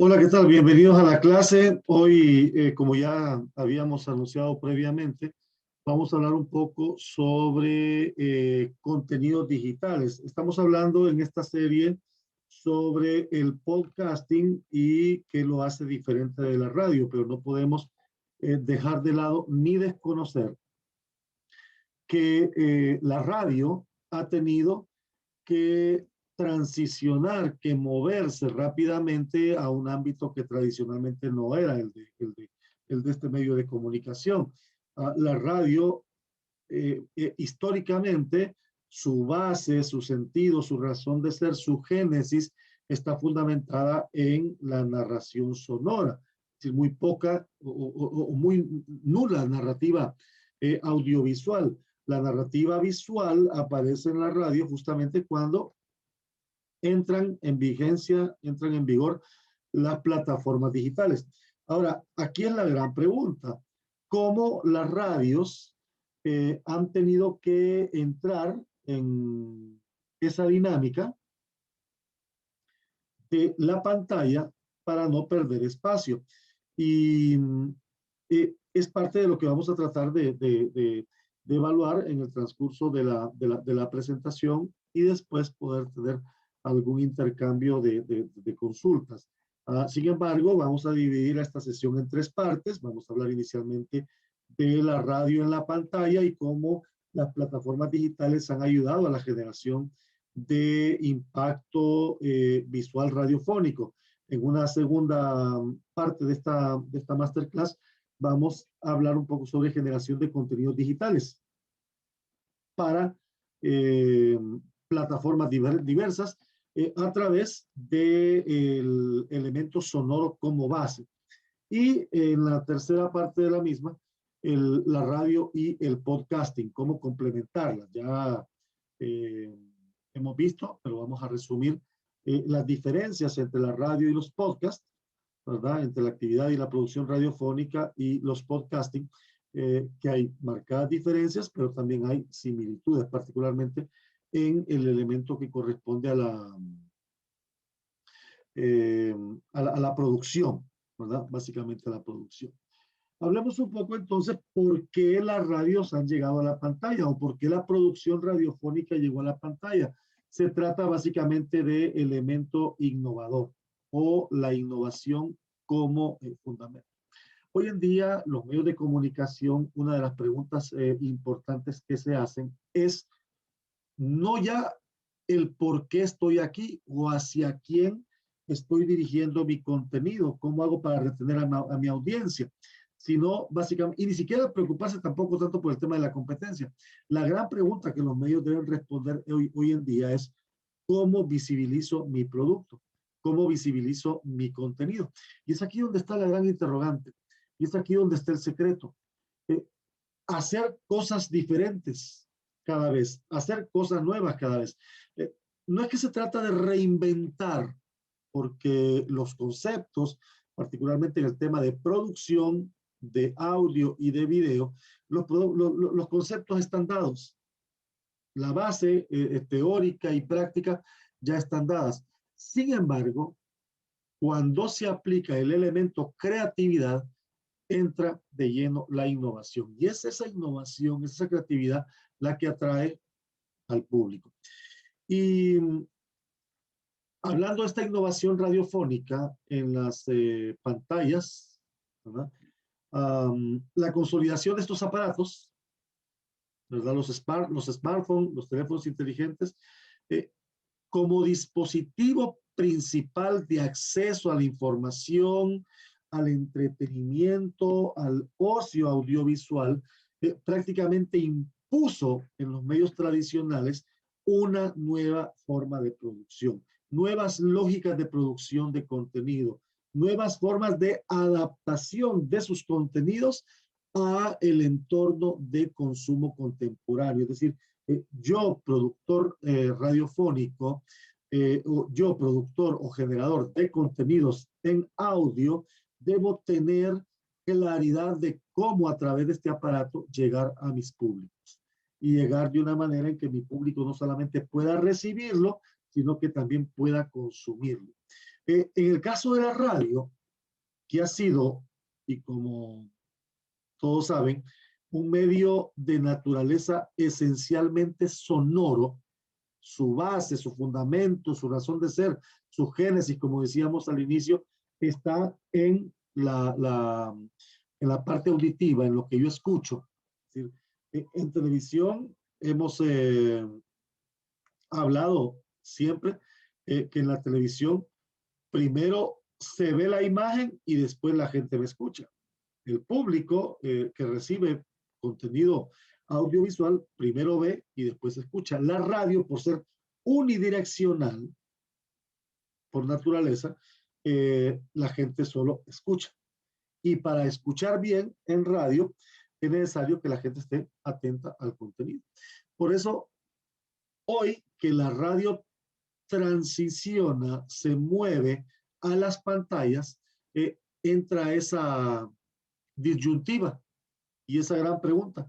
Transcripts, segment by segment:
Hola, ¿qué tal? Bienvenidos a la clase. Hoy, como ya habíamos anunciado previamente, vamos a hablar un poco sobre contenidos digitales. Estamos hablando en esta serie sobre el podcasting y qué lo hace diferente de la radio, pero no podemos dejar de lado ni desconocer que la radio ha tenido que transicionar, que moverse rápidamente a un ámbito que tradicionalmente no era el de este medio de comunicación. La radio, históricamente, su base, su sentido, su razón de ser, su génesis, está fundamentada en la narración sonora. Es decir, muy poca o muy nula narrativa audiovisual. La narrativa visual aparece en la radio justamente cuando entran en vigencia, entran en vigor las plataformas digitales. Ahora, aquí es la gran pregunta. ¿Cómo las radios han tenido que entrar en esa dinámica de la pantalla para no perder espacio? Y es parte de lo que vamos a tratar de evaluar en el transcurso de la presentación y después poder tener algún intercambio de consultas. Sin embargo, vamos a dividir esta sesión en tres partes. Vamos a hablar inicialmente de la radio en la pantalla y cómo las plataformas digitales han ayudado a la generación de impacto visual radiofónico. En una segunda parte de esta masterclass vamos a hablar un poco sobre generación de contenidos digitales para plataformas diversas a través del elemento sonoro como base. Y en la tercera parte de la misma, la radio y el podcasting, cómo complementarlas. Ya hemos visto, pero vamos a resumir las diferencias entre la radio y los podcasts, ¿verdad? Entre la actividad y la producción radiofónica y los podcasting, que hay marcadas diferencias, pero también hay similitudes, particularmente en el elemento que corresponde eh, a la producción, ¿verdad? Básicamente a la producción. Hablemos un poco entonces por qué las radios han llegado a la pantalla o por qué la producción radiofónica llegó a la pantalla. Se trata básicamente de elemento innovador o la innovación como fundamento. Hoy en día, los medios de comunicación, una de las preguntas importantes que se hacen es no ya el por qué estoy aquí o hacia quién estoy dirigiendo mi contenido, cómo hago para retener a mi audiencia, sino básicamente, y ni siquiera preocuparse tampoco tanto por el tema de la competencia. La gran pregunta que los medios deben responder hoy en día es cómo visibilizo mi producto, cómo visibilizo mi contenido. Y es aquí donde está la gran interrogante, y es aquí donde está el secreto. Eh, Hacer cosas diferentes cada vez, hacer cosas nuevas cada vez. Eh, no es que se trata de reinventar, porque los conceptos, particularmente en el tema de producción, de audio y de video, los conceptos están dados. La base teórica y práctica ya están dadas. Sin embargo, cuando se aplica el elemento creatividad, entra de lleno la innovación. Y es esa innovación, es esa creatividad la que atrae al público. Y hablando de esta innovación radiofónica en las pantallas, ¿verdad? La consolidación de estos aparatos, ¿verdad? Los smartphones, los teléfonos inteligentes, eh, como dispositivo principal de acceso a la información, al entretenimiento, al ocio audiovisual, prácticamente impuso en los medios tradicionales una nueva forma de producción, nuevas lógicas de producción de contenido, nuevas formas de adaptación de sus contenidos a el entorno de consumo contemporáneo. Es decir, yo, productor radiofónico, o yo, productor o generador de contenidos en audio, debo tener claridad de cómo a través de este aparato llegar a mis públicos y llegar de una manera en que mi público no solamente pueda recibirlo, sino que también pueda consumirlo. En el caso de la radio, que ha sido, y como todos saben, un medio de naturaleza esencialmente sonoro, su base, su fundamento, su razón de ser, su génesis, como decíamos al inicio, está en en la parte auditiva, en lo que yo escucho. Es decir, en televisión hemos hablado siempre que en la televisión primero se ve la imagen y después la gente me escucha. El público que recibe contenido audiovisual primero ve y después escucha. La radio, por ser unidireccional, por naturaleza, la gente solo escucha. Y para escuchar bien en radio, es necesario que la gente esté atenta al contenido. Por eso, hoy que la radio transiciona, se mueve a las pantallas, entra esa disyuntiva y esa gran pregunta.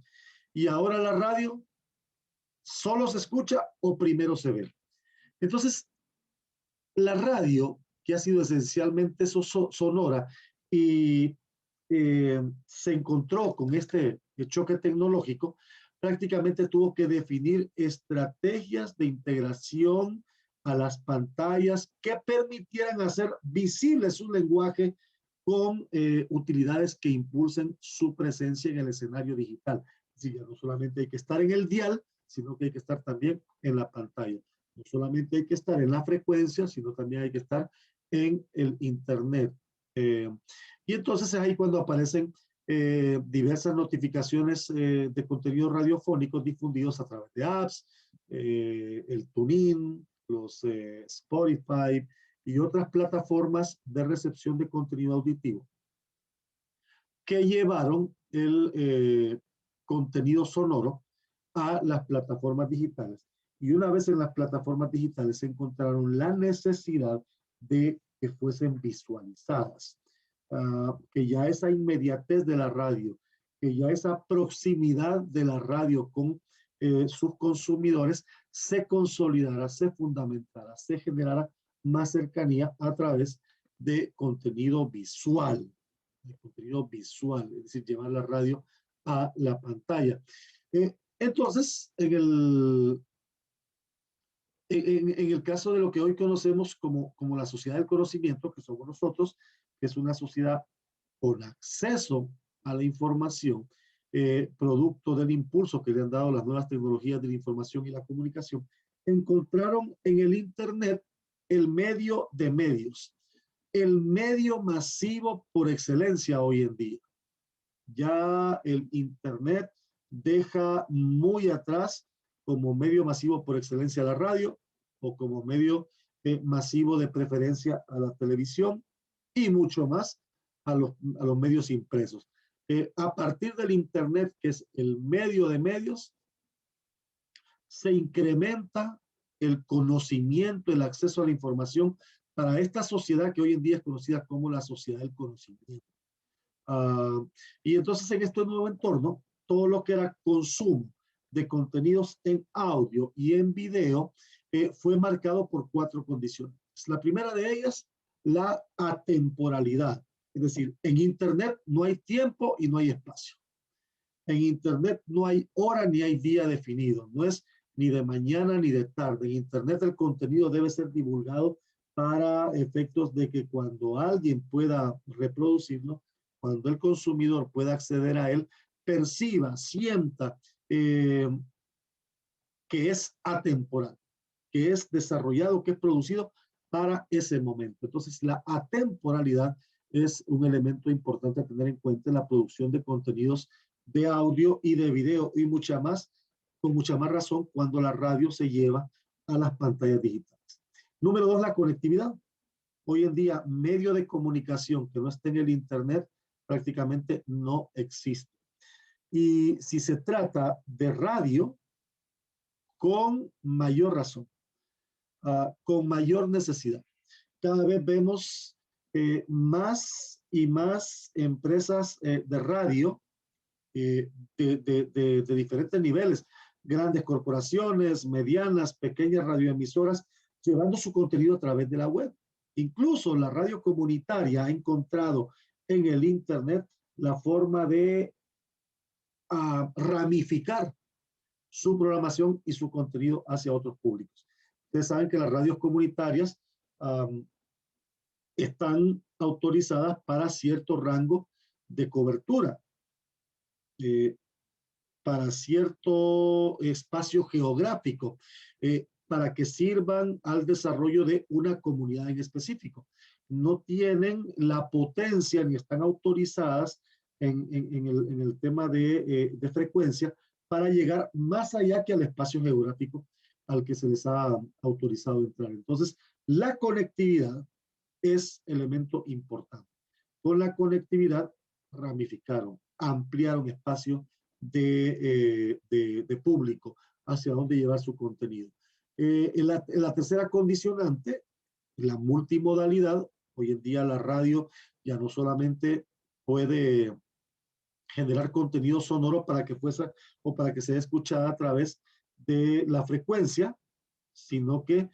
¿Y ahora la radio solo se escucha o primero se ve? Entonces, la radio, que ha sido esencialmente sonora y se encontró con este choque tecnológico, prácticamente tuvo que definir estrategias de integración a las pantallas que permitieran hacer visible su lenguaje con utilidades que impulsen su presencia en el escenario digital. Es decir, ya no solamente hay que estar en el dial, sino que hay que estar también en la pantalla. No solamente hay que estar en la frecuencia, sino también hay que estar en el Internet. Y entonces es ahí cuando aparecen diversas notificaciones de contenido radiofónico difundidos a través de apps, el TuneIn, los Spotify y otras plataformas de recepción de contenido auditivo que llevaron el contenido sonoro a las plataformas digitales. Y una vez en las plataformas digitales se encontraron la necesidad de que fuesen visualizadas. Que ya esa inmediatez de la radio, que ya esa proximidad de la radio con sus consumidores se consolidara, se fundamentara, se generara más cercanía a través de contenido visual, es decir, llevar la radio a la pantalla. Entonces, en el caso de lo que hoy conocemos como la sociedad del conocimiento, que somos nosotros, que es una sociedad con acceso a la información, producto del impulso que le han dado las nuevas tecnologías de la información y la comunicación, encontraron en el Internet el medio de medios, el medio masivo por excelencia hoy en día. Ya el Internet deja muy atrás como medio masivo por excelencia a la radio o como medio masivo de preferencia a la televisión y mucho más a los medios impresos. A partir del Internet, que es el medio de medios, se incrementa el conocimiento, el acceso a la información para esta sociedad que hoy en día es conocida como la sociedad del conocimiento. Y entonces en este nuevo entorno, todo lo que era consumo de contenidos en audio y en video fue marcado por 4 condiciones. La primera de ellas, la atemporalidad. Es decir, en Internet no hay tiempo y no hay espacio. En Internet no hay hora ni hay día definido. No es ni de mañana ni de tarde. En Internet el contenido debe ser divulgado para efectos de que cuando alguien pueda reproducirlo, cuando el consumidor pueda acceder a él, perciba, sienta que es atemporal, que es desarrollado, que es producido para ese momento. Entonces, la atemporalidad es un elemento importante a tener en cuenta en la producción de contenidos de audio y de video y con mucha más razón cuando la radio se lleva a las pantallas digitales. Número 2, la conectividad. Hoy en día, medio de comunicación que no esté en el Internet prácticamente no existe. Y si se trata de radio, con mayor razón, con mayor necesidad. Cada vez vemos más y más empresas de radio de diferentes niveles, grandes corporaciones, medianas, pequeñas radioemisoras, llevando su contenido a través de la web. Incluso la radio comunitaria ha encontrado en el Internet la forma de ramificar su programación y su contenido hacia otros públicos. Ustedes saben que las radios comunitarias están autorizadas para cierto rango de cobertura, para cierto espacio geográfico, para que sirvan al desarrollo de una comunidad en específico. No tienen la potencia ni están autorizadas en el tema de frecuencia para llegar más allá que al espacio geográfico al que se les ha autorizado entrar. Entonces, la conectividad es elemento importante. Con la conectividad ramificaron, ampliaron espacio de público hacia dónde llevar su contenido. En la tercera condicionante, la multimodalidad. Hoy en día la radio ya no solamente puede generar contenido sonoro para que fuese o para que sea escuchada a través de la frecuencia, sino que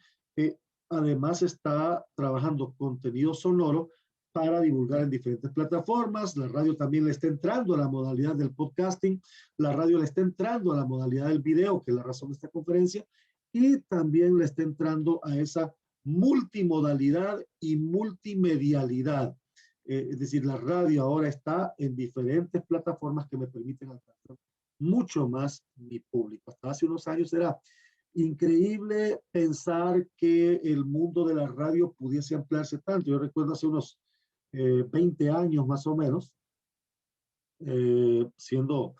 además está trabajando contenido sonoro para divulgar en diferentes plataformas. La radio también le está entrando a la modalidad del podcasting, la radio le está entrando a la modalidad del video, que es la razón de esta conferencia, y también le está entrando a esa multimodalidad y multimedialidad. Es decir, la radio ahora está en diferentes plataformas que me permiten alcanzar mucho más mi público. Hasta hace unos años era increíble pensar que el mundo de la radio pudiese ampliarse tanto. Yo recuerdo hace unos 20 años más o menos, siendo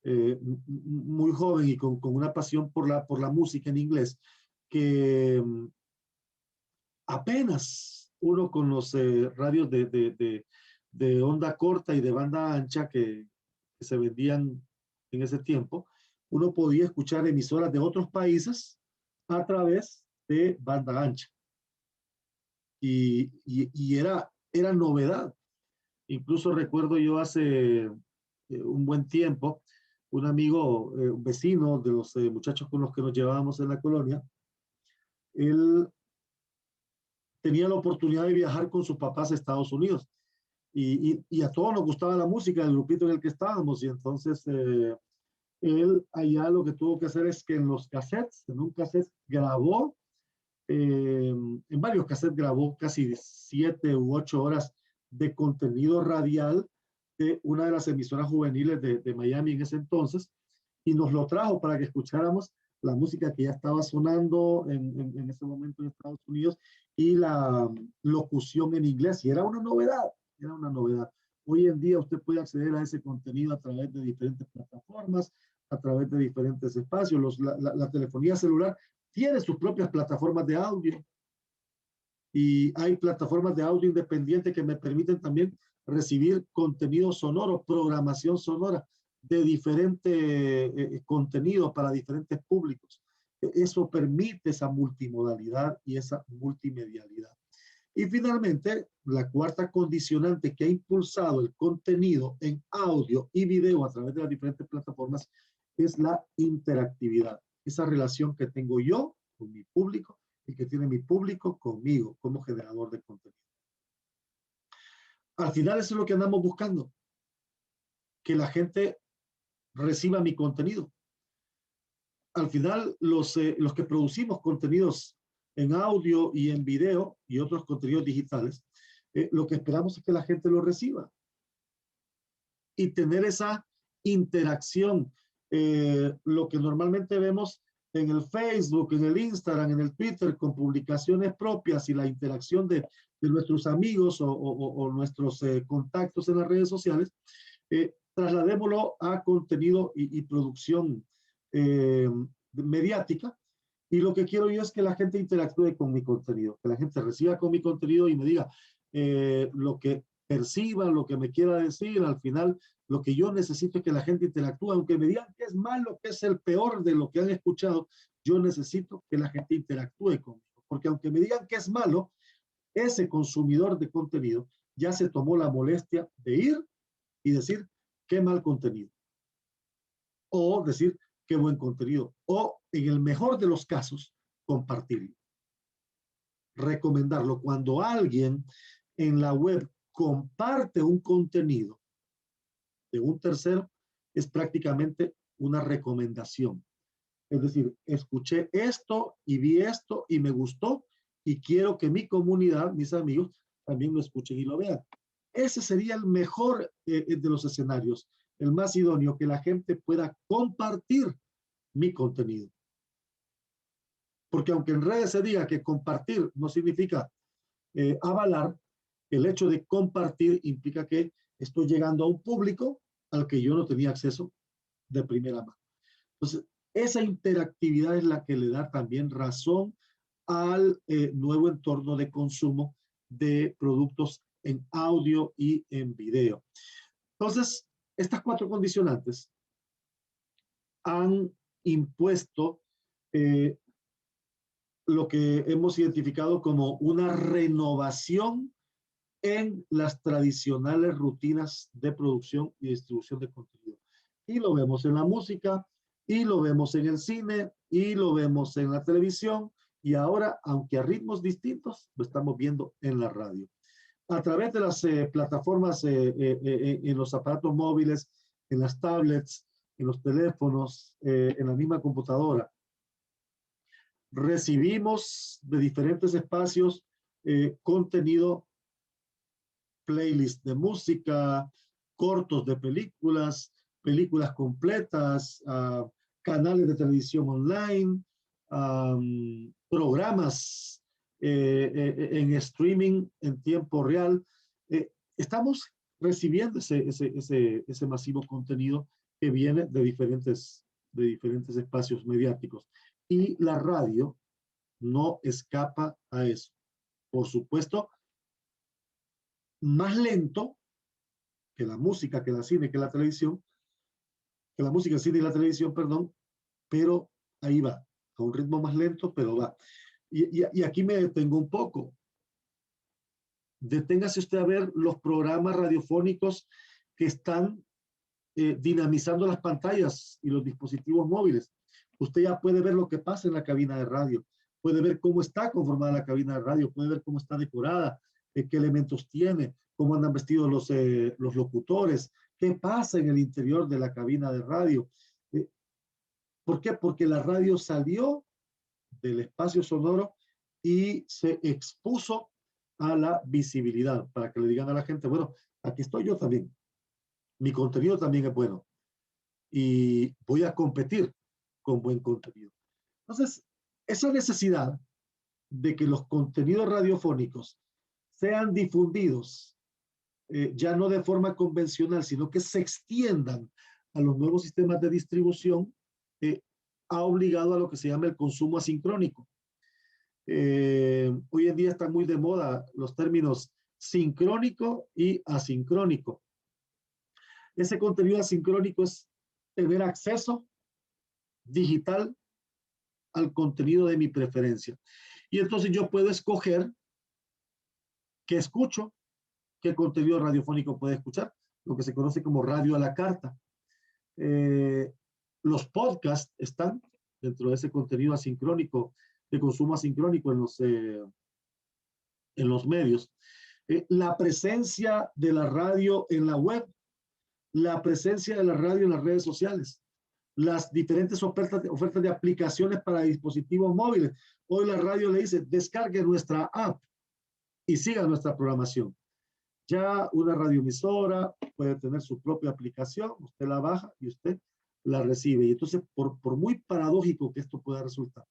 muy joven y con una pasión por la música en inglés, que apenas uno con los radios de onda corta y de banda ancha que se vendían en ese tiempo, uno podía escuchar emisoras de otros países a través de banda ancha. Y era novedad. Incluso recuerdo yo hace un buen tiempo, un amigo, un vecino de los muchachos con los que nos llevábamos en la colonia, él tenía la oportunidad de viajar con sus papás a Estados Unidos. Y a todos nos gustaba la música del grupito en el que estábamos. Y entonces él allá lo que tuvo que hacer es que en los cassettes, en un cassette grabó, en varios cassettes grabó casi 7 u 8 horas de contenido radial de una de las emisoras juveniles de Miami en ese entonces, y nos lo trajo para que escucháramos la música que ya estaba sonando en ese momento en Estados Unidos y la locución en inglés, y era una novedad, era una novedad. Hoy en día usted puede acceder a ese contenido a través de diferentes plataformas, a través de diferentes espacios. La telefonía celular tiene sus propias plataformas de audio y hay plataformas de audio independiente que me permiten también recibir contenido sonoro, programación sonora de diferente contenido para diferentes públicos. Eso permite esa multimodalidad y esa multimedialidad. Y finalmente, la cuarta condicionante que ha impulsado el contenido en audio y video a través de las diferentes plataformas es la interactividad. Esa relación que tengo yo con mi público y que tiene mi público conmigo como generador de contenido. Al final eso es lo que andamos buscando, que la gente reciba mi contenido. Al final los que producimos contenidos en audio y en video y otros contenidos digitales, lo que esperamos es que la gente lo reciba y tener esa interacción, lo que normalmente vemos en el Facebook, en el Instagram, en el Twitter, con publicaciones propias y la interacción de nuestros amigos o nuestros contactos en las redes sociales, trasladémoslo a contenido y producción mediática. Y lo que quiero yo es que la gente interactúe con mi contenido, que la gente reciba con mi contenido y me diga lo que perciba, lo que me quiera decir. Al final, lo que yo necesito es que la gente interactúe, aunque me digan que es malo, que es el peor de lo que han escuchado, yo necesito que la gente interactúe conmigo, porque aunque me digan que es malo, ese consumidor de contenido ya se tomó la molestia de ir y decir qué mal contenido, o decir qué buen contenido, o en el mejor de los casos, compartirlo. recomendarlo. Cuando alguien en la web comparte un contenido de un tercero, es prácticamente una recomendación. Es decir, escuché esto y vi esto y me gustó y quiero que mi comunidad, mis amigos, también lo escuchen y lo vean. Ese sería el mejor de los escenarios, el más idóneo, que la gente pueda compartir mi contenido. Porque aunque en redes se diga que compartir no significa avalar, el hecho de compartir implica que estoy llegando a un público al que yo no tenía acceso de primera mano. Entonces, esa interactividad es la que le da también razón al nuevo entorno de consumo de productos en audio y en video. Entonces, estas cuatro condicionantes han impuesto lo que hemos identificado como una renovación en las tradicionales rutinas de producción y distribución de contenido. Y lo vemos en la música, y lo vemos en el cine, y lo vemos en la televisión, y ahora, aunque a ritmos distintos, lo estamos viendo en la radio. A través de las plataformas en los aparatos móviles, en las tablets, en los teléfonos, en la misma computadora. Recibimos de diferentes espacios contenido, playlist de música, cortos de películas, películas completas, canales de televisión online, programas en streaming en tiempo real. Estamos recibiendo ese masivo contenido que viene de diferentes espacios mediáticos. Y la radio no escapa a eso. Por supuesto, más lento que la música, que la cine, que la televisión, que la música, el cine y la televisión, perdón, pero ahí va, a un ritmo más lento, pero va. Y aquí me detengo un poco. Deténgase usted a ver los programas radiofónicos que están dinamizando las pantallas y los dispositivos móviles. Usted ya puede ver lo que pasa en la cabina de radio, puede ver cómo está conformada la cabina de radio, puede ver cómo está decorada, qué elementos tiene, cómo andan vestidos los locutores, qué pasa en el interior de la cabina de radio. ¿Por qué? Porque la radio salió del espacio sonoro y se expuso a la visibilidad, para que le digan a la gente, bueno, aquí estoy yo también, mi contenido también es bueno y voy a competir con buen contenido. Entonces, esa necesidad de que los contenidos radiofónicos sean difundidos, ya no de forma convencional, sino que se extiendan a los nuevos sistemas de distribución, ha obligado a lo que se llama el consumo asincrónico. Hoy en día están muy de moda los términos sincrónico y asincrónico. Ese contenido asincrónico es tener acceso digital al contenido de mi preferencia. Y entonces yo puedo escoger qué escucho, qué contenido radiofónico puedo escuchar, lo que se conoce como radio a la carta. Los podcasts están dentro de ese contenido asincrónico, de consumo asincrónico en los medios. La presencia de la radio en la web, la presencia de la radio en las redes sociales, las diferentes ofertas de aplicaciones para dispositivos móviles. Hoy la radio le dice, descargue nuestra app y siga nuestra programación. Ya una radioemisora puede tener su propia aplicación, usted la baja y usted la recibe. Y entonces, por muy paradójico que esto pueda resultar,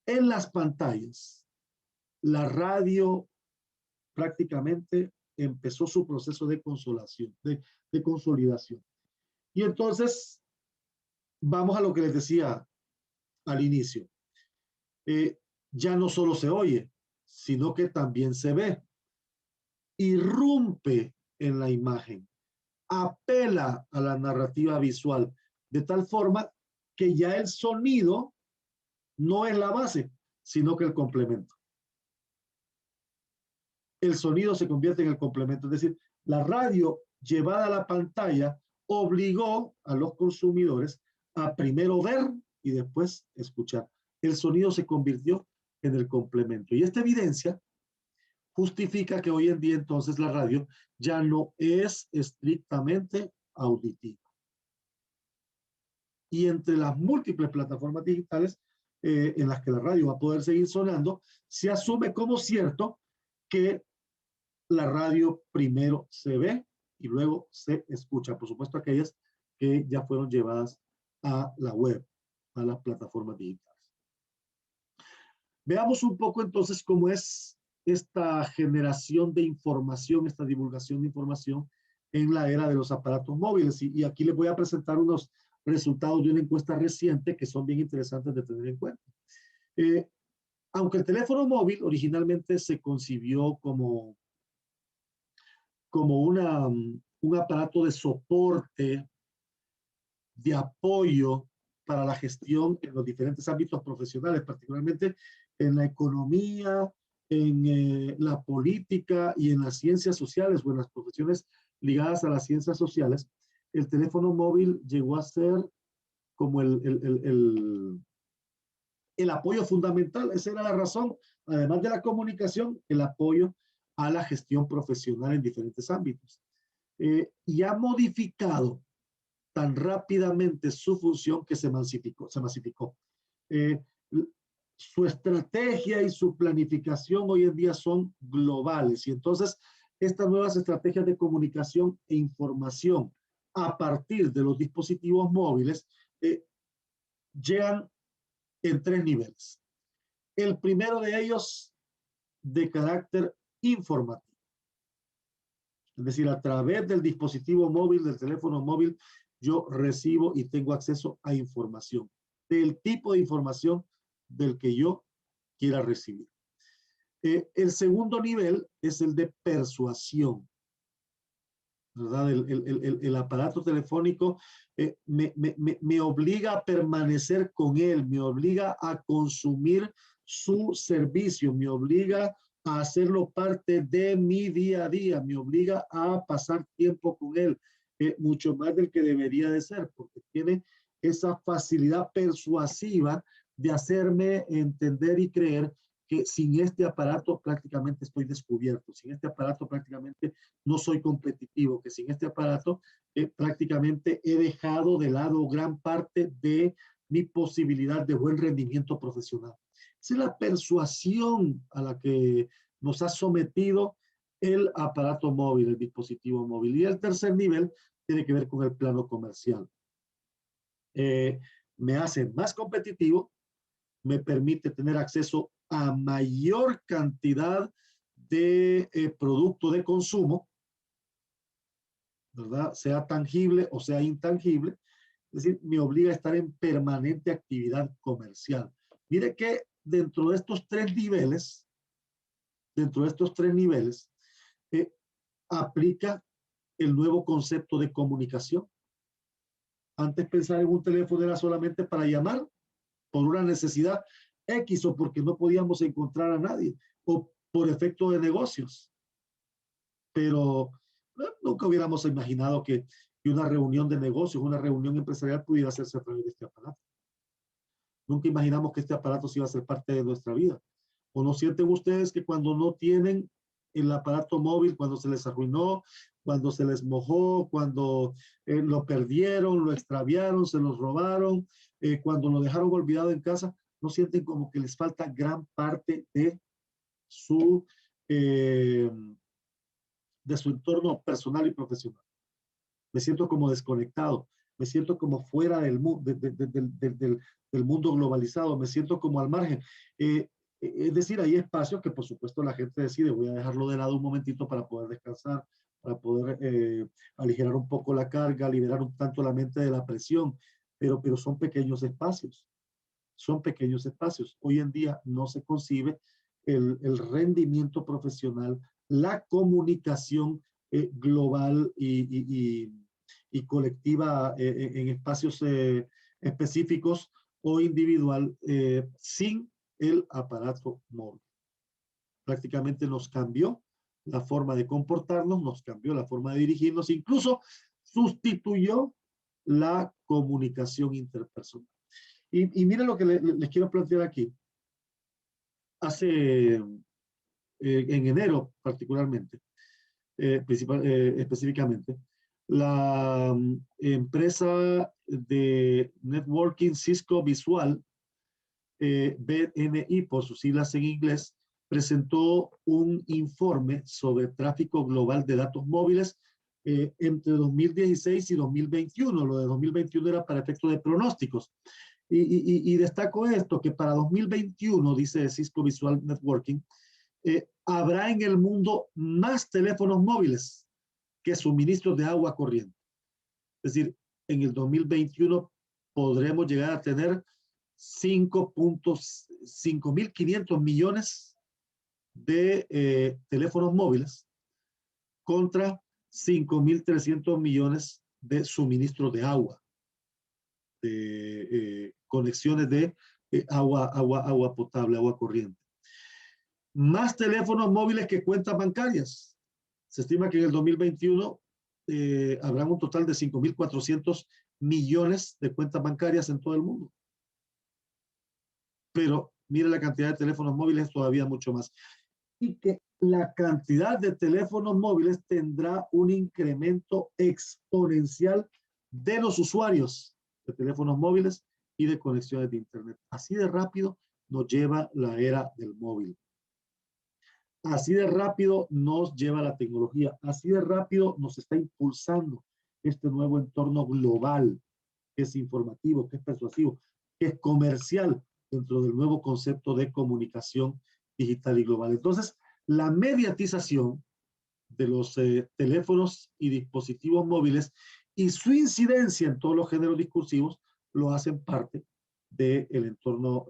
en las pantallas, la radio prácticamente empezó su proceso de consolidación, de consolidación. Y entonces, vamos a lo que les decía al inicio. Ya no solo se oye, sino que también se ve. Irrumpe en la imagen, apela a la narrativa visual, de tal forma que ya el sonido no es la base, sino que el complemento. El sonido se convierte en el complemento, es decir, la radio llevada a la pantalla obligó a los consumidores a primero ver y después escuchar. El sonido se convirtió en el complemento. Y esta evidencia justifica que hoy en día entonces la radio ya no es estrictamente auditiva. Y entre las múltiples plataformas digitales en las que la radio va a poder seguir sonando, se asume como cierto que la radio primero se ve y luego se escucha. Por supuesto, aquellas que ya fueron llevadas a la web, a las plataformas digitales. Veamos un poco entonces cómo es esta generación de información, esta divulgación de información en la era de los aparatos móviles. Y aquí les voy a presentar unos resultados de una encuesta reciente que son bien interesantes de tener en cuenta. Aunque el teléfono móvil originalmente se concibió como un aparato de soporte, de apoyo para la gestión en los diferentes ámbitos profesionales, particularmente en la economía, en la política y en las ciencias sociales o en las profesiones ligadas a las ciencias sociales, el teléfono móvil llegó a ser como el apoyo fundamental. Esa era la razón, además de la comunicación, el apoyo a la gestión profesional en diferentes ámbitos. Y ha modificado tan rápidamente su función que se masificó. Su estrategia y su planificación hoy en día son globales y entonces estas nuevas estrategias de comunicación e información a partir de los dispositivos móviles llegan en 3 niveles. El primero de ellos de carácter informativo. Es decir, a través del dispositivo móvil, del teléfono móvil, yo recibo y tengo acceso a información, del tipo de información del que yo quiera recibir. El segundo nivel es el de persuasión, ¿verdad? El aparato telefónico me obliga a permanecer con él, me obliga a consumir su servicio, me obliga a hacerlo parte de mi día a día, me obliga a pasar tiempo con él, mucho más del que debería de ser, porque tiene esa facilidad persuasiva de hacerme entender y creer que sin este aparato prácticamente estoy descubierto, sin este aparato prácticamente no soy competitivo, que sin este aparato prácticamente he dejado de lado gran parte de mi posibilidad de buen rendimiento profesional. Esa es la persuasión a la que nos ha sometido el aparato móvil, el dispositivo móvil. Y el tercer nivel tiene que ver con el plano comercial. Me hace más competitivo, me permite tener acceso a mayor cantidad de producto de consumo, ¿verdad? Sea tangible o sea intangible. Es decir, me obliga a estar en permanente actividad comercial. Mire que dentro de estos 3 niveles, aplica el nuevo concepto de comunicación. Antes pensar en un teléfono era solamente para llamar por una necesidad X o porque no podíamos encontrar a nadie o por efecto de negocios. Pero nunca hubiéramos imaginado que una reunión de negocios, una reunión empresarial pudiera hacerse a través de este aparato. Nunca imaginamos que este aparato se iba a ser parte de nuestra vida. ¿O no sienten ustedes que cuando no tienen el aparato móvil, cuando se les arruinó, cuando se les mojó, cuando lo perdieron, lo extraviaron, se los robaron, cuando lo dejaron olvidado en casa, no sienten como que les falta gran parte de su entorno personal y profesional? Me siento como desconectado, me siento como fuera del mundo globalizado, me siento como al margen. Es decir, hay espacios que por supuesto la gente decide, voy a dejarlo de lado un momentito para poder descansar, para poder aligerar un poco la carga, liberar un tanto la mente de la presión, pero son pequeños espacios, son pequeños espacios. Hoy en día no se concibe el rendimiento profesional, la comunicación global y colectiva en espacios específicos o individual sin el aparato móvil. Prácticamente nos cambió la forma de comportarnos, nos cambió la forma de dirigirnos, incluso sustituyó la comunicación interpersonal. Y miren lo que les quiero plantear aquí. hace en enero particularmente, específicamente, la empresa de networking Cisco Visual, BNI por sus siglas en inglés, presentó un informe sobre tráfico global de datos móviles entre 2016 y 2021. Lo de 2021 era para efectos de pronósticos. Y destaco esto, que para 2021, dice Cisco Visual Networking, habrá en el mundo más teléfonos móviles que suministros de agua corriente. Es decir, en el 2021 podremos llegar a tener 5.500 millones de teléfonos móviles contra 5.300 millones de suministros de agua, de conexiones de agua potable, agua corriente. Más teléfonos móviles que cuentas bancarias. Se estima que en el 2021 habrá un total de 5.400 millones de cuentas bancarias en todo el mundo. Pero mire la cantidad de teléfonos móviles, todavía mucho más. Y que la cantidad de teléfonos móviles tendrá un incremento exponencial de los usuarios de teléfonos móviles y de conexiones de Internet. Así de rápido nos lleva la era del móvil. Así de rápido nos lleva la tecnología. Así de rápido nos está impulsando este nuevo entorno global, que es informativo, que es persuasivo, que es comercial dentro del nuevo concepto de comunicación digital y global. Entonces, la mediatización de los teléfonos y dispositivos móviles y su incidencia en todos los géneros discursivos lo hacen parte del entorno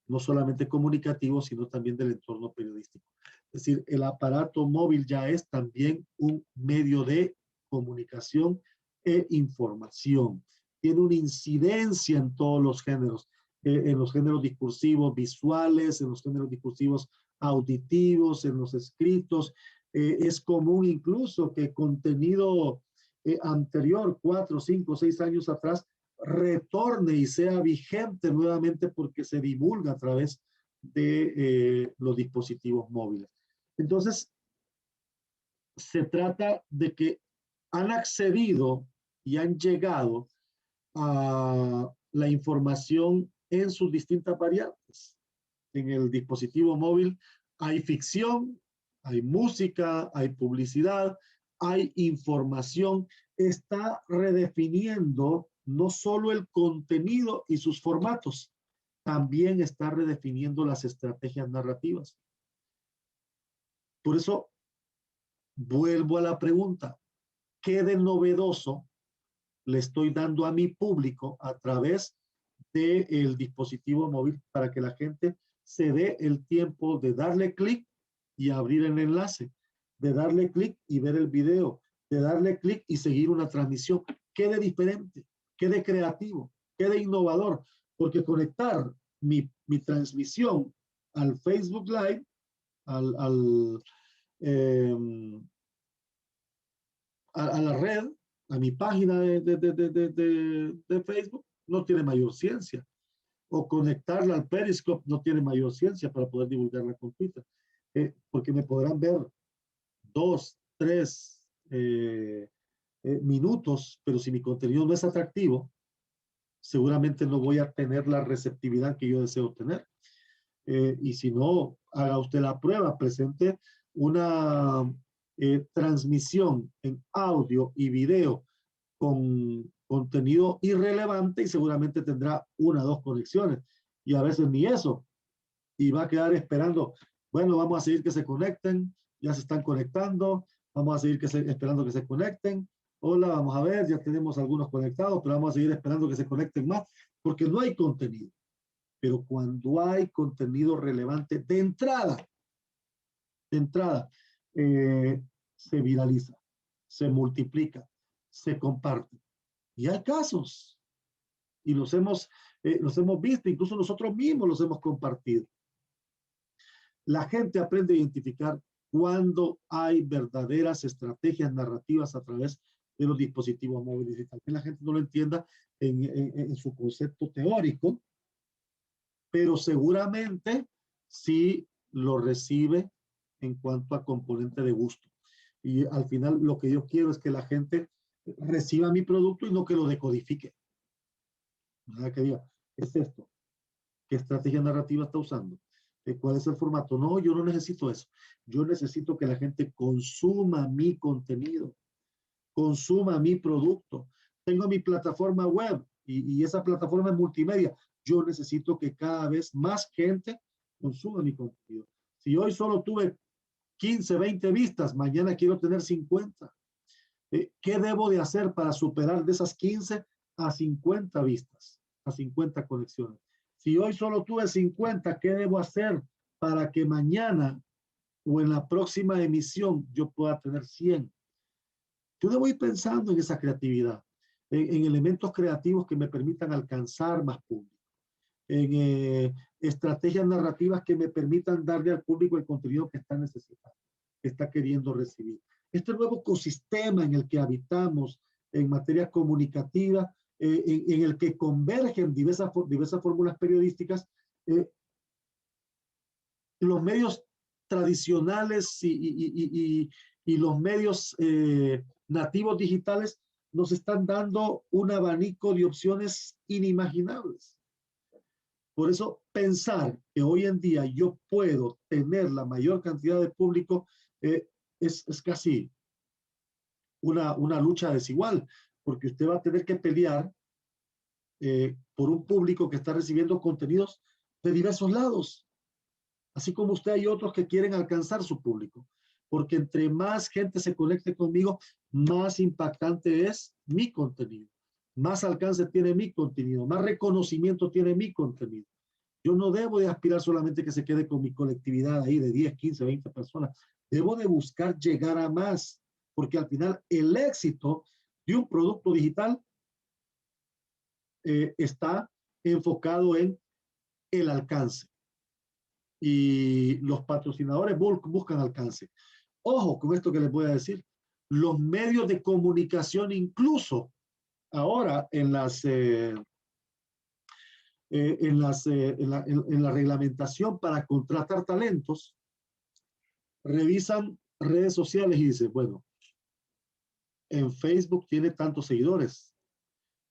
no solamente comunicativo, sino también del entorno periodístico. Es decir, el aparato móvil ya es también un medio de comunicación e información. Tiene una incidencia en todos los géneros, en los géneros discursivos visuales, en los géneros discursivos auditivos, en los escritos. Es común incluso que contenido anterior, 4, 5, 6 años atrás, retorne y sea vigente nuevamente porque se divulga a través de los dispositivos móviles. Entonces, se trata de que han accedido y han llegado a la información en sus distintas variantes. En el dispositivo móvil hay ficción, hay música, hay publicidad, hay información. Está redefiniendo no solo el contenido y sus formatos, también está redefiniendo las estrategias narrativas. Por eso, vuelvo a la pregunta, ¿qué de novedoso le estoy dando a mi público a través del dispositivo móvil para que la gente se dé el tiempo de darle clic y abrir el enlace, de darle clic y ver el video, de darle clic y seguir una transmisión? ¿Qué de diferente? ¿Qué de creativo? ¿Qué de innovador? Porque conectar mi transmisión al Facebook Live, eh, a la red, a mi página de Facebook, no tiene mayor ciencia. O conectarla al Periscope no tiene mayor ciencia para poder divulgarla con Twitter. Porque me podrán ver 2, 3 minutos, pero si mi contenido no es atractivo, seguramente no voy a tener la receptividad que yo deseo tener. Y si no, haga usted la prueba, presente una transmisión en audio y video con contenido irrelevante y seguramente tendrá 1 o 2 conexiones. Y a veces ni eso. Y va a quedar esperando, bueno, vamos a seguir que se conecten, ya se están conectando, vamos a seguir esperando que se conecten. Hola, vamos a ver, ya tenemos algunos conectados, pero vamos a seguir esperando que se conecten más, porque no hay contenido. Pero cuando hay contenido relevante de entrada, se viraliza, se multiplica, se comparte. Y hay casos, y los hemos visto, incluso nosotros mismos los hemos compartido. La gente aprende a identificar cuando hay verdaderas estrategias narrativas a través de los dispositivos móviles. Y también la gente no lo entienda en su concepto teórico, pero seguramente si lo recibe en cuanto a componente de gusto. Y al final lo que yo quiero es que la gente reciba mi producto y no que lo decodifique. ¿Verdad? Que diga, es esto. ¿Qué estrategia narrativa está usando? ¿Cuál es el formato? No, yo no necesito eso. Yo necesito que la gente consuma mi contenido, consuma mi producto. Tengo mi plataforma web y esa plataforma es multimedia. Yo necesito que cada vez más gente consuma mi contenido. Si hoy solo tuve 15, 20 vistas, mañana quiero tener 50. ¿Qué debo de hacer para superar de esas 15 a 50 vistas, a 50 conexiones? Si hoy solo tuve 50, ¿qué debo hacer para que mañana o en la próxima emisión yo pueda tener 100? Yo debo ir pensando en esa creatividad, en elementos creativos que me permitan alcanzar más público, en estrategias narrativas que me permitan darle al público el contenido que está necesitando, que está queriendo recibir. Este nuevo ecosistema en el que habitamos en materia comunicativa, en el que convergen diversas fórmulas periodísticas, los medios tradicionales y los medios nativos digitales nos están dando un abanico de opciones inimaginables. Por eso, pensar que hoy en día yo puedo tener la mayor cantidad de público es casi una lucha desigual, porque usted va a tener que pelear por un público que está recibiendo contenidos de diversos lados, así como usted hay otros que quieren alcanzar su público, porque entre más gente se conecte conmigo, más impactante es mi contenido, más alcance tiene mi contenido, más reconocimiento tiene mi contenido. Yo no debo de aspirar solamente que se quede con mi colectividad ahí de 10, 15, 20 personas. Debo de buscar llegar a más, porque al final el éxito de un producto digital está enfocado en el alcance. Y los patrocinadores buscan alcance. Ojo con esto que les voy a decir. Los medios de comunicación, incluso ahora en la reglamentación para contratar talentos, revisan redes sociales y dicen, bueno, en Facebook tiene tantos seguidores,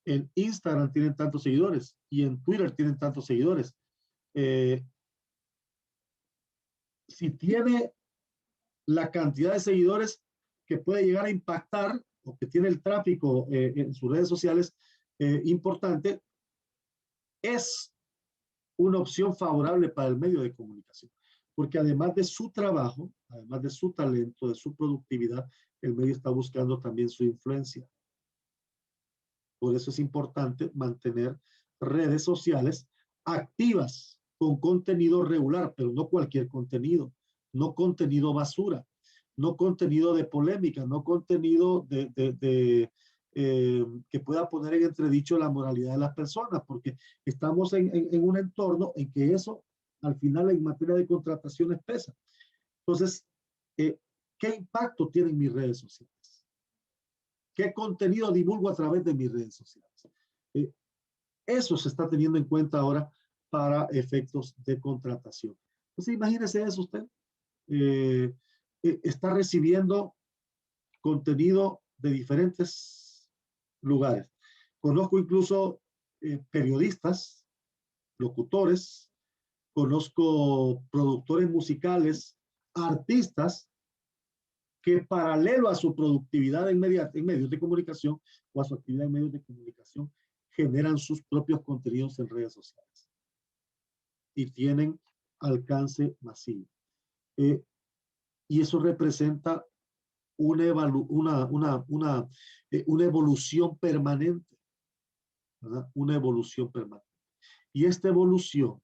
en Instagram tienen tantos seguidores y en Twitter tienen tantos seguidores. Si tiene la cantidad de seguidores que puede llegar a impactar o que tiene el tráfico en sus redes sociales importante, es una opción favorable para el medio de comunicación, porque además de su trabajo, además de su talento, de su productividad, el medio está buscando también su influencia. Por eso es importante mantener redes sociales activas con contenido regular, pero no cualquier contenido, no contenido basura, no contenido de polémica, no contenido que pueda poner en entredicho la moralidad de las personas, porque estamos en un entorno en que eso al final en materia de contrataciones pesa. Entonces, ¿qué impacto tienen mis redes sociales? ¿Qué contenido divulgo a través de mis redes sociales? Eso se está teniendo en cuenta ahora para efectos de contratación. Entonces, imagínese eso usted. Está recibiendo contenido de diferentes lugares. Conozco incluso periodistas, locutores, conozco productores musicales, artistas que paralelo a su productividad en medios de comunicación o a su actividad en medios de comunicación, generan sus propios contenidos en redes sociales y tienen alcance masivo. Y eso representa una evolución permanente, ¿verdad? Una evolución permanente. Y esta evolución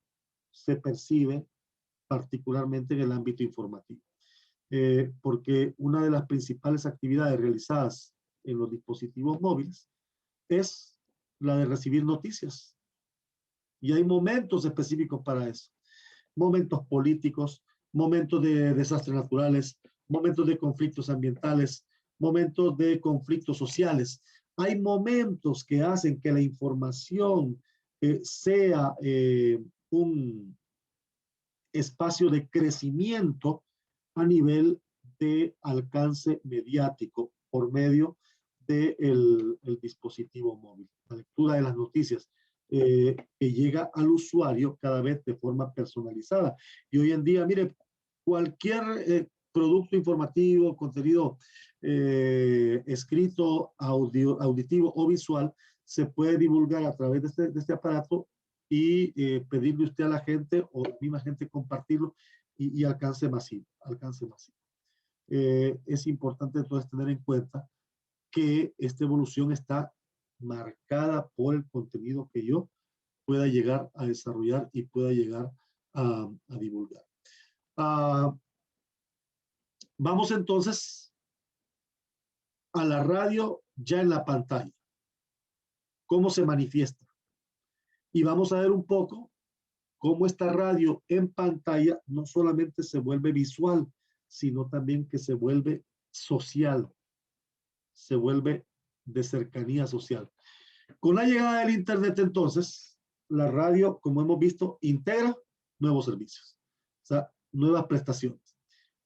se percibe particularmente en el ámbito informativo. Porque una de las principales actividades realizadas en los dispositivos móviles es la de recibir noticias. Y hay momentos específicos para eso. Momentos políticos, momentos de desastres naturales, momentos de conflictos ambientales, momentos de conflictos sociales. Hay momentos que hacen que la información sea espacio de crecimiento a nivel de alcance mediático por medio del dispositivo móvil. La lectura de las noticias que llega al usuario cada vez de forma personalizada. Y hoy en día, mire, cualquier producto informativo, contenido escrito, auditivo o visual, se puede divulgar a través de este aparato y pedirle usted a la gente o la misma gente compartirlo y alcance masivo. Alcance masivo. Es importante entonces tener en cuenta que esta evolución está marcada por el contenido que yo pueda llegar a desarrollar y pueda llegar a divulgar. Vamos entonces a la radio ya en la pantalla. ¿Cómo se manifiesta? Y vamos a ver un poco cómo esta radio en pantalla no solamente se vuelve visual, sino también que se vuelve social, se vuelve de cercanía social. Con la llegada del Internet, entonces, la radio, como hemos visto, integra nuevos servicios, o sea, nuevas prestaciones.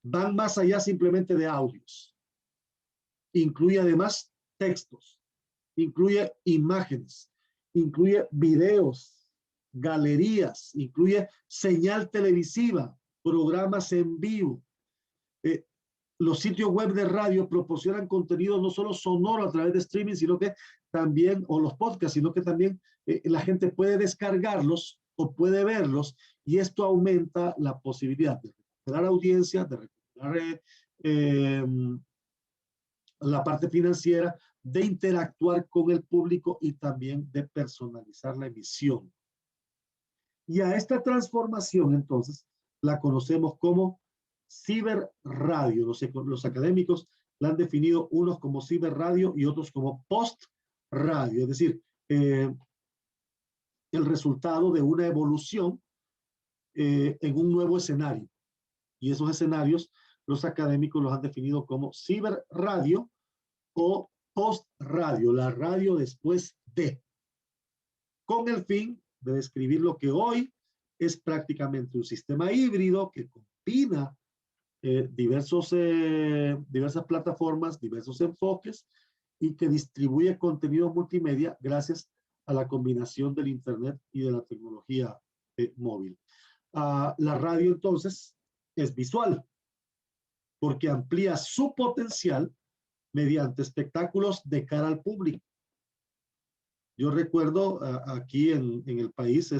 Van más allá simplemente de audios. Incluye además textos, incluye imágenes, incluye videos, galerías, incluye señal televisiva, programas en vivo. Los sitios web de radio proporcionan contenido no solo sonoro a través de streaming, sino que también, o los podcasts, sino que también la gente puede descargarlos o puede verlos, y esto aumenta la posibilidad de recuperar audiencia, de recuperar la parte financiera, de interactuar con el público y también de personalizar la emisión. Y a esta transformación, entonces, la conocemos como ciberradio. Los académicos la han definido unos como ciberradio y otros como post-radio, es decir, el resultado de una evolución en un nuevo escenario. Y esos escenarios los académicos los han definido como ciberradio o post-radio, la radio después de, con el fin de describir lo que hoy es prácticamente un sistema híbrido que combina diversas plataformas, diversos enfoques y que distribuye contenido multimedia gracias a la combinación del Internet y de la tecnología móvil. La radio entonces es visual porque amplía su potencial mediante espectáculos de cara al público. Yo recuerdo aquí en el país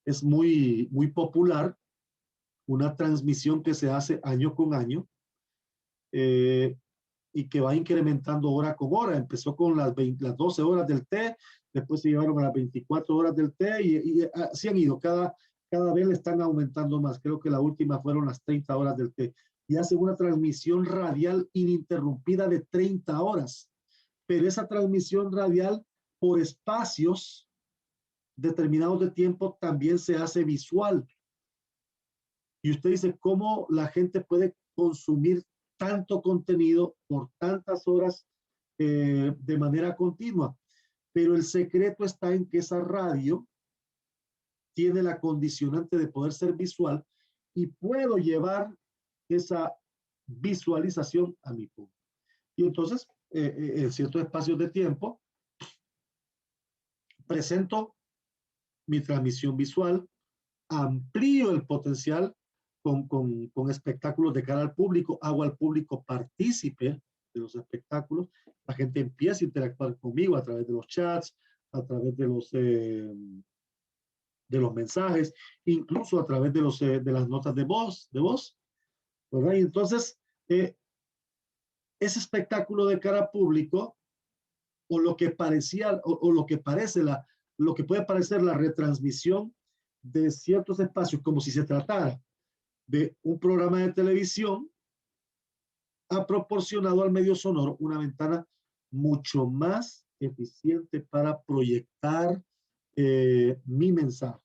es muy popular una transmisión que se hace año con año y que va incrementando hora con hora. Empezó con las 12 horas del té, después se llevaron a las 24 horas del té y así han ido. Cada vez le están aumentando más. Creo que la última fueron las 30 horas del té. Y hacen una transmisión radial ininterrumpida de 30 horas. Pero esa transmisión radial por espacios determinados de tiempo también se hace visual. Y usted dice, ¿cómo la gente puede consumir tanto contenido por tantas horas de manera continua? Pero el secreto está en que esa radio tiene la condicionante de poder ser visual y puedo llevar esa visualización a mi público. Y entonces, en ciertos espacios de tiempo, presento mi transmisión visual, amplío el potencial con espectáculos de cara al público, hago al público partícipe de los espectáculos, la gente empieza a interactuar conmigo a través de los chats, a través de los mensajes, incluso a través de las notas de voz, ¿verdad? Y entonces, ese espectáculo de cara al público, o lo que parecía, o lo que parece, lo que puede parecer la retransmisión de ciertos espacios, como si se tratara de un programa de televisión, ha proporcionado al medio sonoro una ventana mucho más eficiente para proyectar mi mensaje.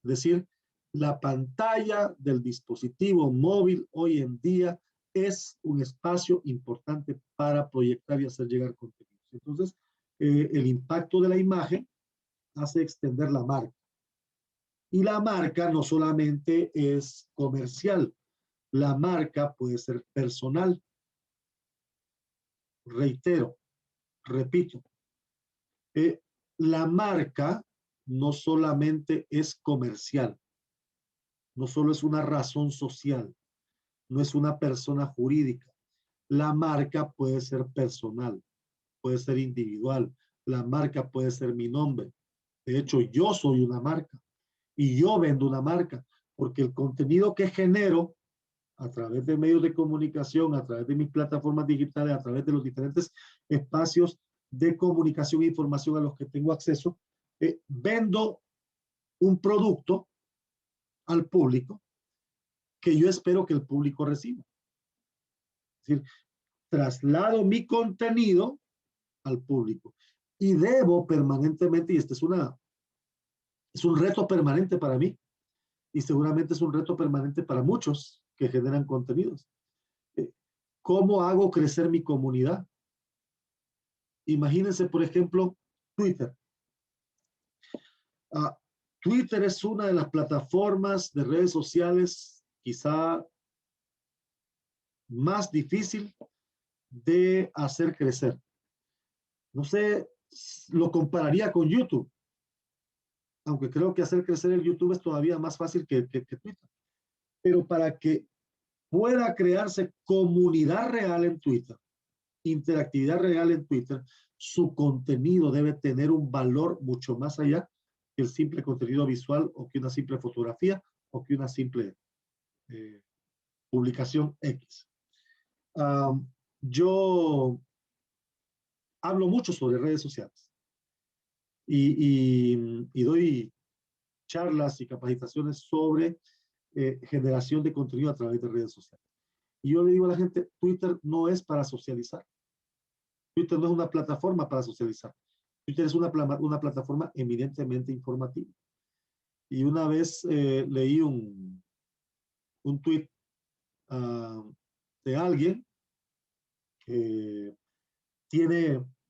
Es decir, la pantalla del dispositivo móvil hoy en día es un espacio importante para proyectar y hacer llegar contenidos. Entonces, el impacto de la imagen hace extender la marca. Y la marca no solamente es comercial, la marca puede ser personal. Reitero, repito, la marca no solamente es comercial, no solo es una razón social, no es una persona jurídica. La marca puede ser personal, puede ser individual, la marca puede ser mi nombre. De hecho, yo soy una marca y yo vendo una marca, porque el contenido que genero a través de medios de comunicación, a través de mis plataformas digitales, a través de los diferentes espacios de comunicación e información a los que tengo acceso, vendo un producto al público que yo espero que el público reciba. Es decir, traslado mi contenido al público y debo permanentemente, y este es un reto permanente para mí y seguramente es un reto permanente para muchos que generan contenidos. ¿Cómo hago crecer mi comunidad? Imagínense, por ejemplo, Twitter. Uh, Twitter es una de las plataformas de redes sociales quizá más difícil de hacer crecer. No sé, lo compararía con YouTube, aunque creo que hacer crecer el YouTube es todavía más fácil que Twitter. Pero para que pueda crearse comunidad real en Twitter, interactividad real en Twitter, su contenido debe tener un valor mucho más allá que el simple contenido visual o que una simple fotografía o que una simple publicación X. Yo hablo mucho sobre redes sociales y doy charlas y capacitaciones sobre generación de contenido a través de redes sociales. Y yo le digo a la gente, Twitter no es para socializar. Twitter no es una plataforma para socializar. Twitter es una plataforma eminentemente informativa. Y una vez leí un tweet de alguien que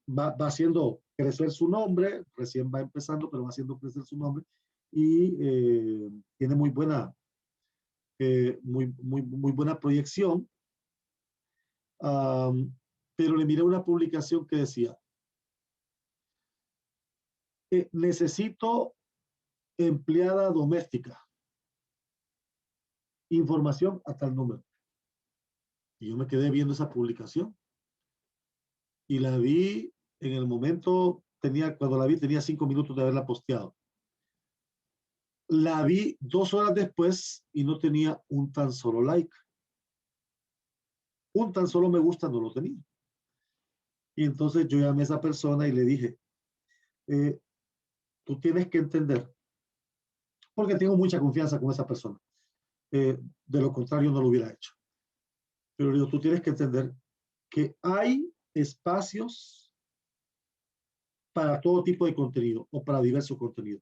va haciendo crecer su nombre, recién va empezando, pero va haciendo crecer su nombre y tiene muy buena proyección. Pero le miré una publicación que decía, necesito empleada doméstica, información a tal número. Y yo me quedé viendo esa publicación y la vi en el momento, cuando la vi tenía 5 minutos de haberla posteado. La vi 2 horas después y no tenía un tan solo like. Un tan solo me gusta no lo tenía. Y entonces yo llamé a esa persona y le dije, tú tienes que entender, porque tengo mucha confianza con esa persona. De lo contrario no lo hubiera hecho. Pero digo, tú tienes que entender que hay espacios para todo tipo de contenido o para diverso contenido.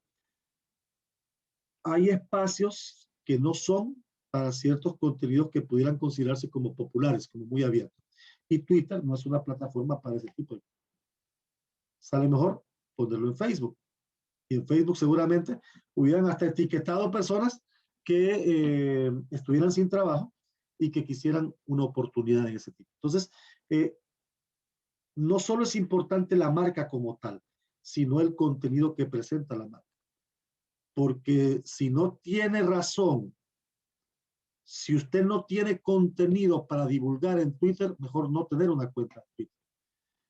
Hay espacios que no son para ciertos contenidos que pudieran considerarse como populares, como muy abiertos. Y Twitter no es una plataforma para ese tipo de cosas. Sale mejor ponerlo en Facebook. Y en Facebook seguramente hubieran hasta etiquetado personas que estuvieran sin trabajo y que quisieran una oportunidad en ese tipo. Entonces, no solo es importante la marca como tal, sino el contenido que presenta la marca. Porque si no tiene razón, si usted no tiene contenido para divulgar en Twitter, mejor no tener una cuenta en Twitter.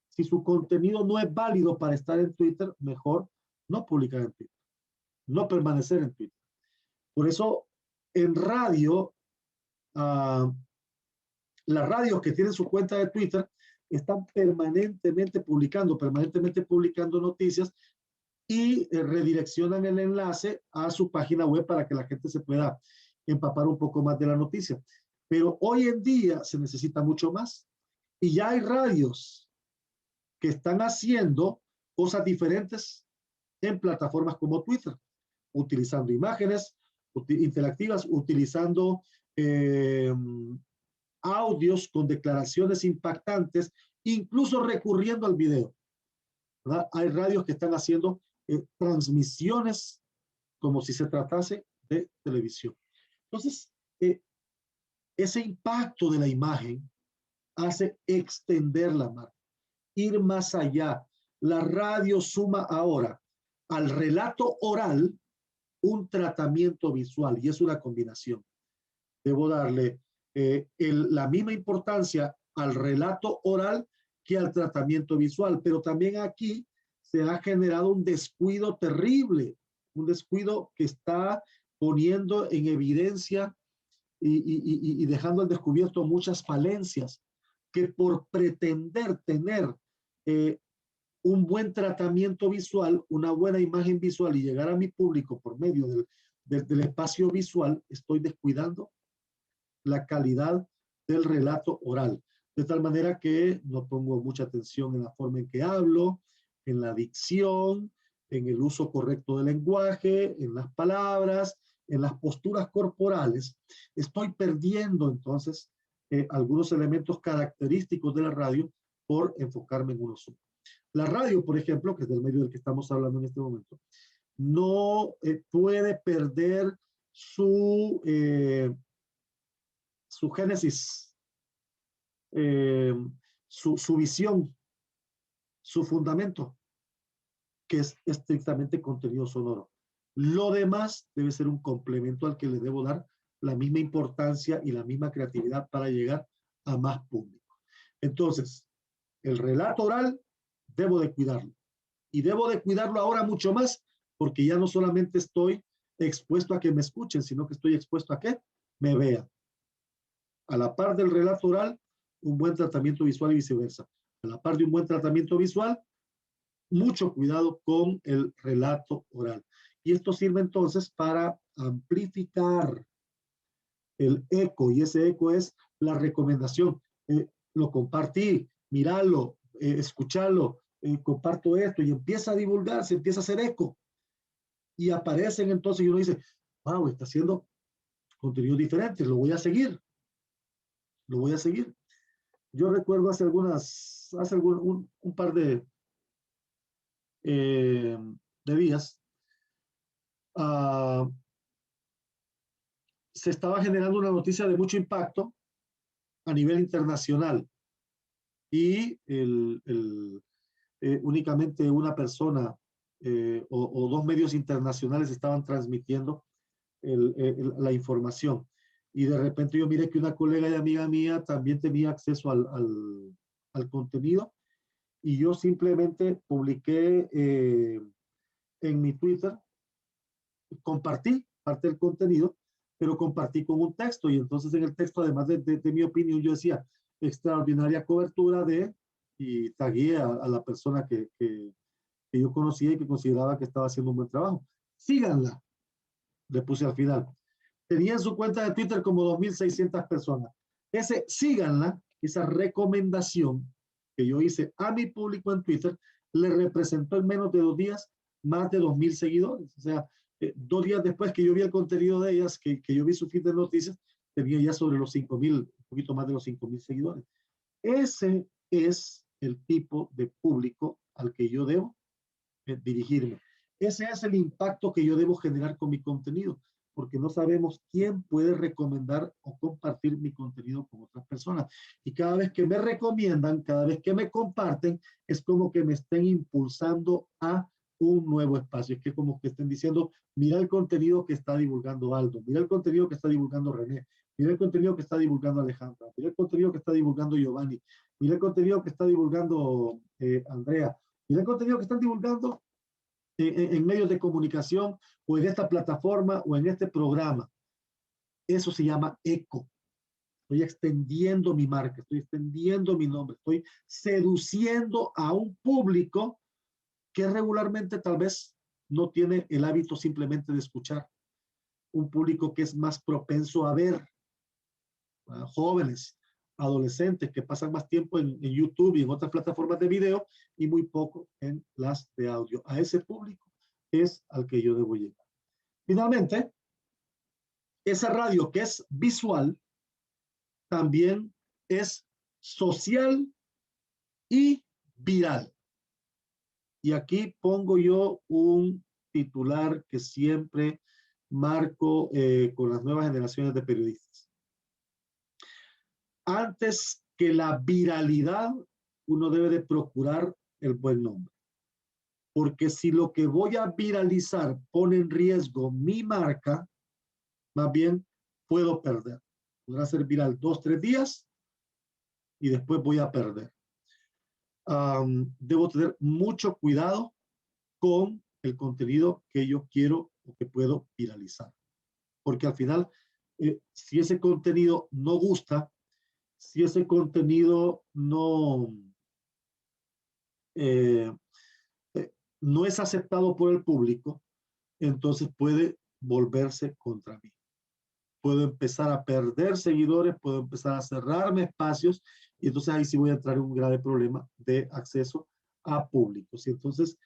Si su contenido no es válido para estar en Twitter, mejor no publicar en Twitter, no permanecer en Twitter. Por eso, en radio, las radios que tienen su cuenta de Twitter están permanentemente publicando noticias y redireccionan el enlace a su página web para que la gente se pueda empapar un poco más de la noticia. Pero hoy en día se necesita mucho más. Y ya hay radios que están haciendo cosas diferentes en plataformas como Twitter, utilizando imágenes interactivas, utilizando audios con declaraciones impactantes, incluso recurriendo al video, ¿verdad? Hay radios que están haciendo transmisiones como si se tratase de televisión. Entonces, ese impacto de la imagen hace extender la marca, ir más allá. La radio suma ahora al relato oral un tratamiento visual y es una combinación. Debo darle la misma importancia al relato oral que al tratamiento visual, pero también aquí se ha generado un descuido terrible, un descuido que está poniendo en evidencia y dejando al descubierto muchas falencias que por pretender tener un buen tratamiento visual, una buena imagen visual y llegar a mi público por medio del espacio visual, estoy descuidando la calidad del relato oral. De tal manera que no pongo mucha atención en la forma en que hablo, en la dicción, en el uso correcto del lenguaje, en las palabras, en las posturas corporales. Estoy perdiendo entonces algunos elementos característicos de la radio por enfocarme en uno solo. La radio, por ejemplo, que es del medio del que estamos hablando en este momento, no puede perder su génesis, su visión, su fundamento, que es estrictamente contenido sonoro. Lo demás debe ser un complemento al que le debo dar la misma importancia y la misma creatividad para llegar a más público. Entonces, el relato oral debo de cuidarlo. Y debo de cuidarlo ahora mucho más, porque ya no solamente estoy expuesto a que me escuchen, sino que estoy expuesto a que me vean. A la par del relato oral, un buen tratamiento visual y viceversa. A la par de un buen tratamiento visual, mucho cuidado con el relato oral. Y esto sirve entonces para amplificar el eco, y ese eco es la recomendación. Lo compartí, míralo, escucharlo, comparto esto, y empieza a divulgarse, empieza a hacer eco. Y aparecen entonces, y uno dice, wow, está haciendo contenido diferente, lo voy a seguir. Lo voy a seguir. Yo recuerdo hace un par de días, se estaba generando una noticia de mucho impacto a nivel internacional y únicamente una persona o dos medios internacionales estaban transmitiendo la información. Y de repente yo miré que una colega y amiga mía también tenía acceso al contenido y yo simplemente publiqué en mi Twitter, compartí parte del contenido, pero compartí con un texto y entonces en el texto, además de mi opinión, yo decía extraordinaria cobertura y tagué a la persona que yo conocía y que consideraba que estaba haciendo un buen trabajo. Síganla, le puse al final. Tenía en su cuenta de Twitter como 2.600 personas. Síganla, esa recomendación que yo hice a mi público en Twitter, le representó en menos de 2 días más de 2.000 seguidores. O sea, 2 días después que yo vi el contenido de ellas, que yo vi su feed de noticias, tenía ya sobre los 5.000, un poquito más de los 5.000 seguidores. Ese es el tipo de público al que yo debo dirigirme. Ese es el impacto que yo debo generar con mi contenido, porque no sabemos quién puede recomendar o compartir mi contenido con otras personas. Y cada vez que me recomiendan, cada vez que me comparten, es como que me estén impulsando a un nuevo espacio. Es que como que estén diciendo, mira el contenido que está divulgando Aldo, mira el contenido que está divulgando René, mira el contenido que está divulgando Alejandra, mira el contenido que está divulgando Giovanni, mira el contenido que está divulgando Andrea, mira el contenido que están divulgando en medios de comunicación o en esta plataforma o en este programa. Eso se llama eco. Estoy extendiendo mi marca, estoy extendiendo mi nombre, estoy seduciendo a un público que regularmente tal vez no tiene el hábito simplemente de escuchar. Un público que es más propenso a ver, jóvenes, adolescentes que pasan más tiempo en YouTube y en otras plataformas de video y muy poco en las de audio. A ese público es al que yo debo llegar. Finalmente, esa radio que es visual también es social y viral. Y aquí pongo yo un titular que siempre marco con las nuevas generaciones de periodistas. Antes que la viralidad, uno debe de procurar el buen nombre. Porque si lo que voy a viralizar pone en riesgo mi marca, más bien puedo perder. Podrá ser viral 2, 3 días y después voy a perder. Debo tener mucho cuidado con el contenido que yo quiero o que puedo viralizar. Porque al final, si ese contenido no gusta, si ese contenido eh, no es aceptado por el público, entonces puede volverse contra mí. Puedo empezar a perder seguidores, puedo empezar a cerrarme espacios y entonces ahí sí voy a entrar en un grave problema de acceso a públicos. Y entonces,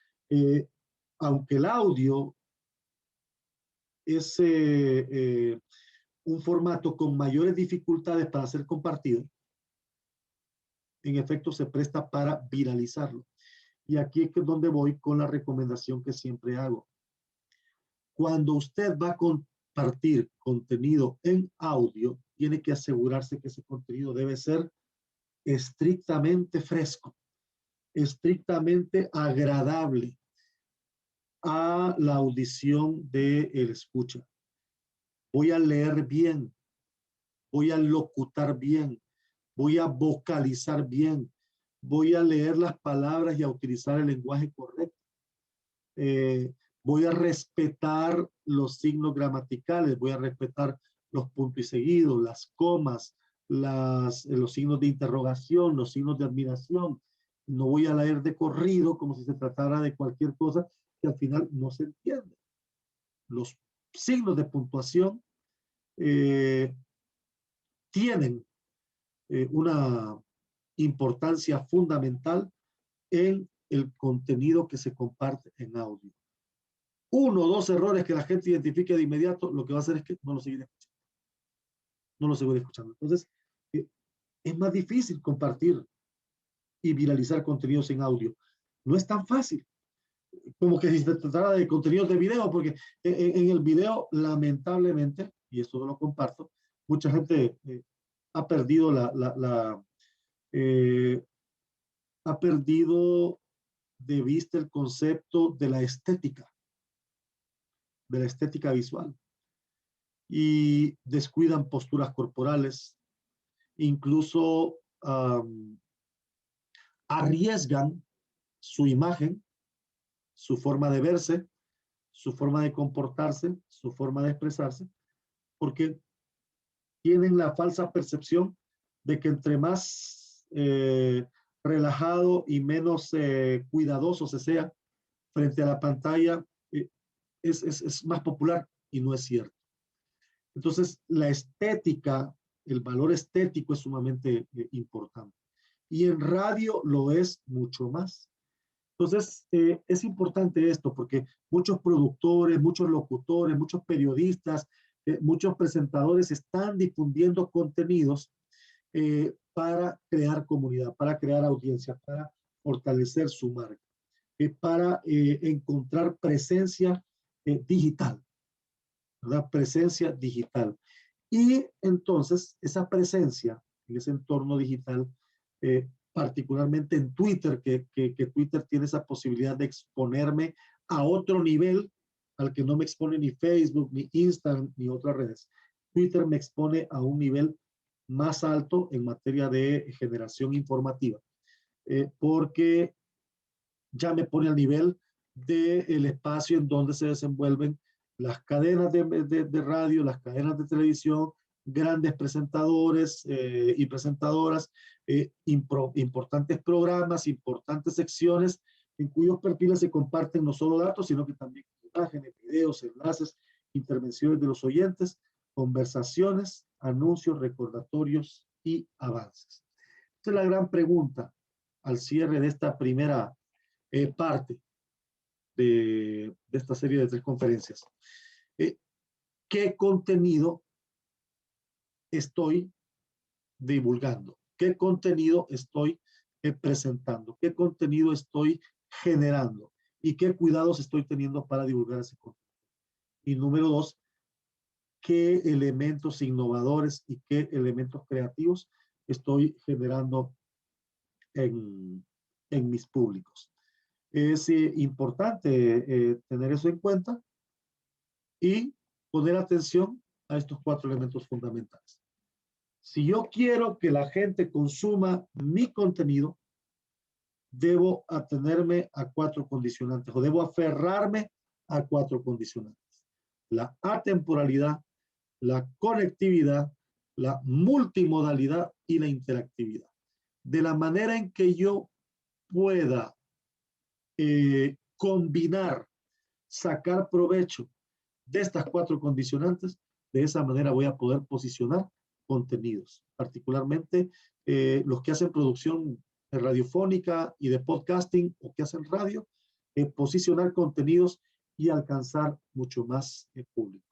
aunque el audio es un formato con mayores dificultades para ser compartido, en efecto se presta para viralizarlo. Y aquí es donde voy con la recomendación que siempre hago. Cuando usted va a compartir contenido en audio, tiene que asegurarse que ese contenido debe ser estrictamente fresco, estrictamente agradable a la audición del escucha. Voy a leer bien, voy a locutar bien, voy a vocalizar bien, voy a leer las palabras y a utilizar el lenguaje correcto. Voy a respetar los signos gramaticales, voy a respetar los puntos y seguidos, las comas, los signos de interrogación, los signos de admiración. No voy a leer de corrido como si se tratara de cualquier cosa que al final no se entiende. Los signos de puntuación tienen una importancia fundamental en el contenido que se comparte en audio. 1 o 2 errores que la gente identifique de inmediato, lo que va a hacer es que no lo seguiré escuchando. No lo seguiré escuchando. Entonces, es más difícil compartir y viralizar contenidos en audio. No es tan fácil como que si se tratara de contenidos de video, porque en el video, lamentablemente, y esto no lo comparto, mucha gente ha perdido ha perdido de vista el concepto de la estética visual, y descuidan posturas corporales, incluso arriesgan su imagen, su forma de verse, su forma de comportarse, su forma de expresarse, porque tienen la falsa percepción de que entre más relajado y menos cuidadoso se sea frente a la pantalla, es más popular, y no es cierto. Entonces, la estética, el valor estético es sumamente importante. Y en radio lo es mucho más. Entonces, es importante esto porque muchos productores, muchos locutores, muchos periodistas, muchos presentadores están difundiendo contenidos para crear comunidad, para crear audiencia, para fortalecer su marca, para encontrar presencia digital, ¿verdad? Presencia digital. Y entonces esa presencia en ese entorno digital, particularmente en Twitter, que Twitter tiene esa posibilidad de exponerme a otro nivel al que no me expone ni Facebook, ni Instagram, ni otras redes. Twitter me expone a un nivel más alto en materia de generación informativa, porque ya me pone al nivel del espacio en donde se desenvuelven las cadenas de radio, las cadenas de televisión, grandes presentadores y presentadoras, importantes programas, importantes secciones en cuyos perfiles se comparten no solo datos, sino que también imágenes, videos, enlaces, intervenciones de los oyentes, conversaciones, anuncios, recordatorios y avances. Esta es la gran pregunta al cierre de esta primera parte de esta serie de 3 conferencias. ¿Qué contenido estoy divulgando? ¿Qué contenido estoy presentando? ¿Qué contenido estoy generando? y qué cuidados estoy teniendo para divulgar ese contenido. Y número 2, qué elementos innovadores y qué elementos creativos estoy generando en mis públicos. Es importante tener eso en cuenta y poner atención a estos 4 elementos fundamentales. Si yo quiero que la gente consuma mi contenido, debo atenerme a 4 condicionantes o debo aferrarme a 4 condicionantes. La atemporalidad, la conectividad, la multimodalidad y la interactividad. De la manera en que yo pueda combinar, sacar provecho de estas 4 condicionantes, de esa manera voy a poder posicionar contenidos, particularmente los que hacen producción radiofónica y de podcasting o que hacen radio, posicionar contenidos y alcanzar mucho más público.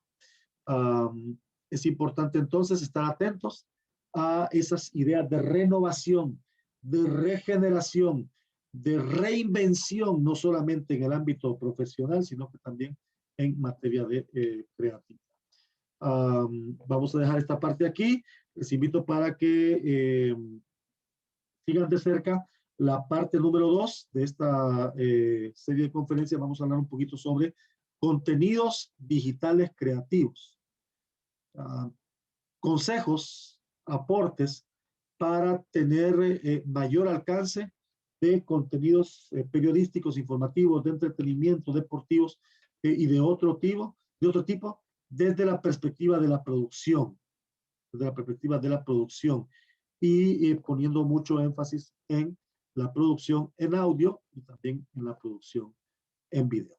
Es importante entonces estar atentos a esas ideas de renovación, de regeneración, de reinvención, no solamente en el ámbito profesional, sino que también en materia de creatividad. Vamos a dejar esta parte aquí. Les invito para que sigan de cerca la parte número 2 de esta serie de conferencias. Vamos a hablar un poquito sobre contenidos digitales creativos. Consejos, aportes para tener mayor alcance de contenidos periodísticos, informativos, de entretenimiento, deportivos y de otro tipo, desde la perspectiva de la producción, y poniendo mucho énfasis en la producción en audio y también en la producción en video.